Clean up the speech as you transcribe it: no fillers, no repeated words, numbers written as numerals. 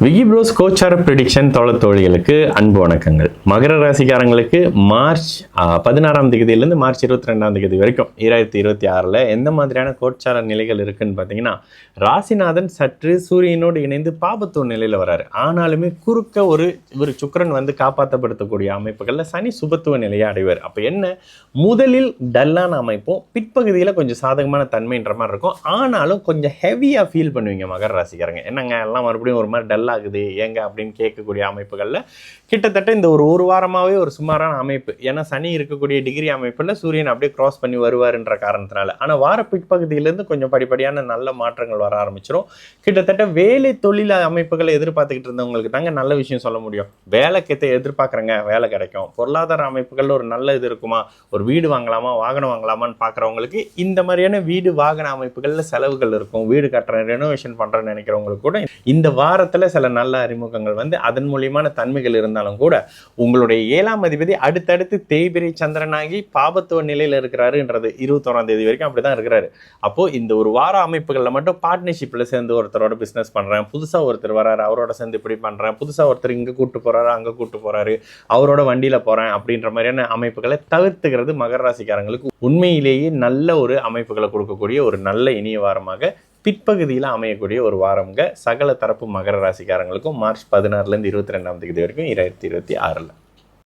விகி pros கோச்சார prediction தோழர்களுக்கு அன்பு வணக்கங்கள். மகர ராசிக்காரங்களுக்கு மார்ச் 16ஆம் தேதியிலேருந்து மார்ச் 22ஆம் தேதி வரைக்கும் 2026 எந்த மாதிரியான கோச்சார நிலைகள் இருக்குன்னு பார்த்தீங்கன்னா, ராசிநாதன் சற்று சூரியனோடு இணைந்து பாபத்துவ நிலையில் வராரு. ஆனாலுமே குறுக்க ஒரு சுக்கிரன் வந்து காப்பாற்றப்படுத்தக்கூடிய அமைப்புகளில் சனி சுபத்துவ நிலையை அடைவார். அப்போ என்ன, முதலில் டல்லான அமைப்பும் பிற்பகுதியில் கொஞ்சம் சாதகமான தன்மைன்ற மாதிரி இருக்கும். ஆனாலும் கொஞ்சம் ஹெவியாக ஃபீல் பண்ணுவீங்க மகர ராசிக்காரங்க. என்னங்க எல்லாம் மறுபடியும் ஒரு மாதிரி டல் ஆகுது ஏங்க அப்படின்னு கேட்கக்கூடிய அமைப்புகளில் கிட்டத்தட்ட இந்த ஒரு வாரமாகவே ஒரு சுமாரான அமைப்பு. ஏன்னா சனி இருக்கக்கூடிய டிகிரி அமைப்பில் சூரியன் அப்படியே கிராஸ் பண்ணி வருவாருன்ற காரணத்தினால. ஆனால் வார பிற்பகுதியிலேருந்து கொஞ்சம் படிப்படியான நல்ல மாற்றங்கள் வர ஆரம்பிச்சிடும். கிட்டத்தட்ட வேலை தொழில் அமைப்புகளை எதிர்பார்த்துக்கிட்டு இருந்தவங்களுக்கு தாங்க நல்ல விஷயம் சொல்ல முடியும். வேலைக்கு எதிர்பார்க்குறேங்க, வேலை கிடைக்கும். பொருளாதார அமைப்புகளில் ஒரு நல்ல இது இருக்குமா, ஒரு வீடு வாங்கலாமா, வாகனம் வாங்கலாமான்னு பார்க்குறவங்களுக்கு இந்த மாதிரியான வீடு வாகன அமைப்புகளில் செலவுகள் இருக்கும். வீடு கட்டுறேன், ரெனோவேஷன் பண்ணுறேன்னு நினைக்கிறவங்களுக்கு கூட இந்த வாரத்தில் சில நல்ல அறிமுகங்கள் வந்து அதன் மூலியமான தன்மைகள் இருந்தாலும் கூட உங்களுடைய 7ஆம் அதிபதி அடுத்தடுத்து தேய்பிரை சந்திரனாகி பாபத்துவ நிலையில் இருக்கிறாருன்றது 21ஆம் தேதி வரைக்கும் அப்படிதான் இருக்கிறாரு. அப்போ இந்த ஒரு வார அமைப்புகளில் மட்டும் பார்ட்னர்ஷிப்பில் சேர்ந்து ஒருத்தரோட பிஸ்னஸ் பண்ணுறேன், புதுசாக ஒருத்தர் வராரு அவரோட சேர்ந்து இப்படி பண்ணுறேன், புதுசாக ஒருத்தர் இங்கே கூப்பிட்டு போகிறாரு அங்கே கூப்பிட்டு போகிறாரு, அவரோட வண்டியில் போகிறேன் அப்படின்ற மாதிரியான அமைப்புகளை தவிர்த்துக்கிறது மகர ராசிக்காரங்களுக்கு உண்மையிலேயே நல்ல ஒரு அமைப்புகளை கொடுக்கக்கூடிய ஒரு நல்ல இனிய வாரமாக பிற்பகுதியில் அமையக்கூடிய ஒரு வாரம்ங்க சகல தரப்பு மகர ராசிக்காரங்களுக்கும் மார்ச் 16லேருந்து 22ஆம் தேதி வரைக்கும் 2026.